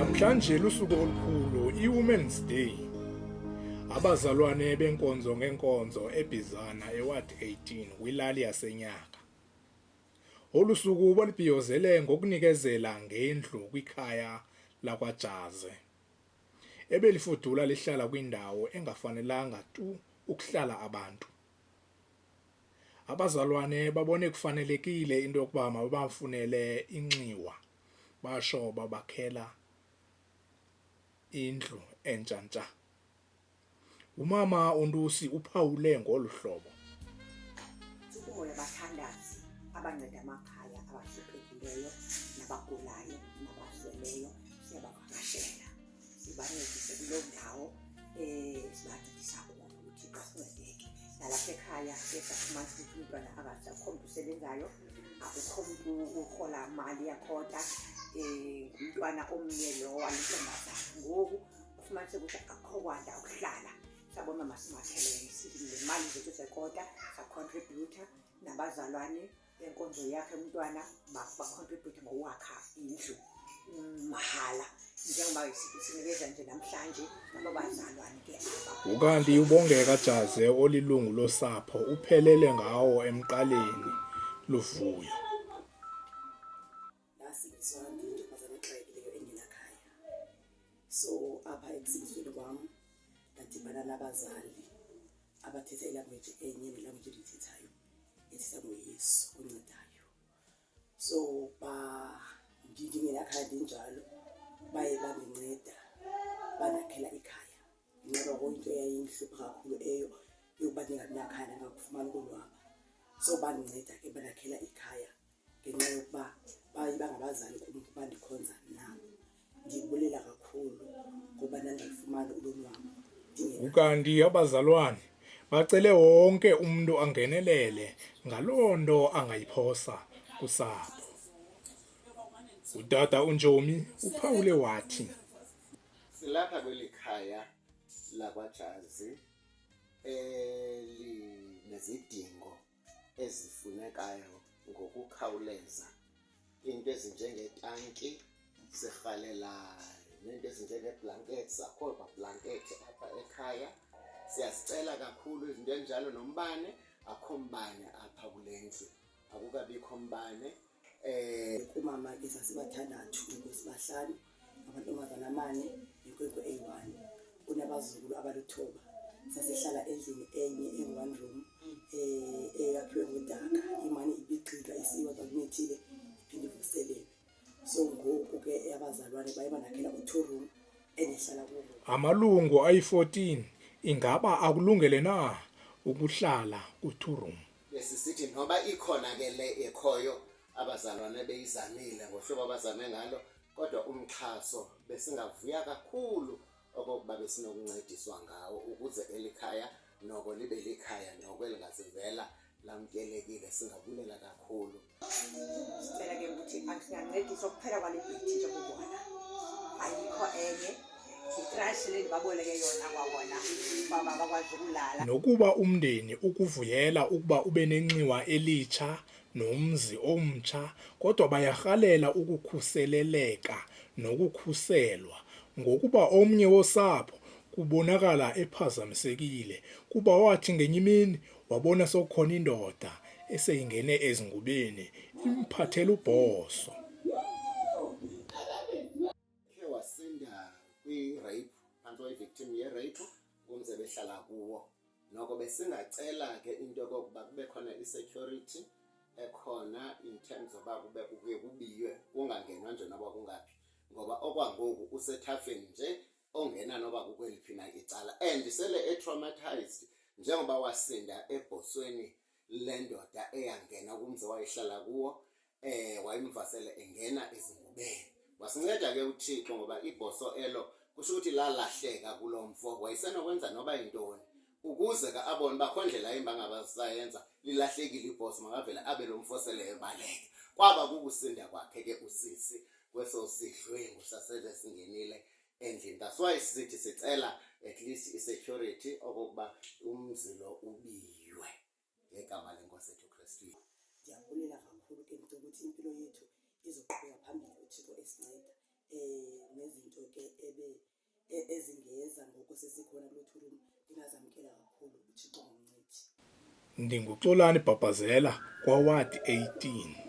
Namhlanje lusuku olukhulu iWomen's Day. Abazalwane benkonzo ngenkonzo eBizana eWard 18 kwilali yaseNyaka. Olusuku balibhiyozele ngokunikezela ngendlu kwikhaya lakwaJaze. Ebelifudula lihlala kwindawo engafanelanga tu ukuhlala abantu. Abazalwane babone kufanelekile into yokuba mabafunele inxiwa. Basho babakhela indlu entshantsa. Umama uNtusi uphawule ngolu hlobo. Umoya bathandazi abanceda amakhaya abahluphekeleyo nabagulayo nabasweleyo siyabavakashela sibancedise kuloo ndawo sibancedisa kuyo ukuthi basincedeke nalapha ekhaya sesafumanisa ukuthi umntwana akakho muntu usebenzayo akukho muntu urhola mali yakhona umntwana omnye lo walintombazana ngoku ufumanise ukuthi akukho kwanda ukuhlala sabona masimakhelene le mali zethu sekota sa-contributor nabazalwane benkonzo yakhe umntwana ba-contribute ngowakha indlu mahala njengoba sinikeza nje namhlanje nabazalwane ke aba. Ukanti ubongeka Jaze olilungu losapho uphelele ngawo emqaleni luvuyo. Nasizwa ngintombazana exayekileyo engenakhaya. So apha ekusibisweni kwami ndadibana nabazali abathetha ilanguage enye nelanguage endiyithethayo ethetha ngoYesu oncedayo. So ngingenakhaya ndinjalo baye bandinceda banakhela ikhaya ngenxa konke eyayingihlupha kakhulu eyo yokuba ndingabi-nakhaya nangakufumani ukonwaba. So bandinceda ke banakhela ikhaya ngenxa yokuba baye bangabazali kum bandikhonza nabo. Ndibulela kakhulu ngoba ndandalifumani ulonwabo. Ukanti abazalwane bacele wonke umuntu angenelele ngaloo nto angayiphosa kusapho. Utata uNjomi uphawule wathi, silapha kweli khaya lakwaJazi nezidingo ezifunekayo ngokukhawuleza, into ezinjengetanki sirhalela nento ezinjengeblanketi, akho mablanketi apha ekhaya. Siyazicela kakhulu izinto enjalo nombane, akho mbane apha kule ndlu, akukabikho mbane. Kumama ke sasibathandathu kwesibahlanu, amantombazana amane nenkwenkwe eyi-1, kunabazukulu abaluthoba. Sasihlala endlini enye engu-1 room eyakhiwe ngudaka, imane ibigxika isiwa kwakunethile iphinde ivuselelwe. So ngoku ke abazalwane baye banakhela u-2 room endihlala kuwo. amalungu ayi-14 ingaba akulungele na ukuhlala ku-2 room? Besisithi noba ikhona ke le ekhoyo abazalwane beyizamile ngohlobo abazame ngalo, kodwa umxhaso besingavuya kakhulu okokuba besinokuncediswa ngawo ukuze eli khaya noko libe likhaya noko elingazivela lamkelekile. Singabulela kakhulu. Sicela ke ukuthi ansingancedisa ukuphela kwale bhithi nje kubona. Ayikho enye itrash le ndibaboleke yona kwabona baba bakwazi ukulala. Nokuba umndeni ukuvuyela ukuba ube nenxiwa elitsha nomzi omtsha, kodwa bayarhalela ukukhuseleleka nokukhuselwa ngokuba omnye wosapho kubonakala ephazamisekile kuba wathi ngenye imini wabona sokukhona indoda eseyingene ezingubeni imphathela ubhoso. Ke wasinda kwi-rape, phantsi kway-victim ye-rape kumze behlala kuwo. Noko besingacela ke into yokokuba kube khona i-security ekhona in terms yoba kuye kubiywe, kungangenwa nje noba kungaphi, ngoba okwangoku usethafeni nje ongena noba kukweliphi na icala, and sele e-traumatized njengoba wasinda ebhosweni lendoda eyangena kumze wayehlala kuwo, wayimvasele engena ezingubeni. Wasinceda ke uThixo ngoba ibhoso elo kusho ukuthi lalahleka kulo mfo, wayesenokwenza noba yintoni ukuze ka abone bakho ndlela imba ngabasayenza lilahlekile ibhoso, makavele abe lo mfo sele ebaleka. Kwaba kukusinda kwakhe ke usisi kweso sidlwengu sasele singenile endlini. That's why sithi sicela at least i-security okokuba umzilo ubiywe ngegama lenkosi yethu Kristu. Ndiyabulela kakhulu ke ukuthi impilo yethu izoqhubeka phambili uThixo esinceda nezinto ezingeza ngoku sesikhona kulothu room ngingazamkela kakhulu uThixo ngomncedi. Ndinguxolani Babazela kwawadi 18.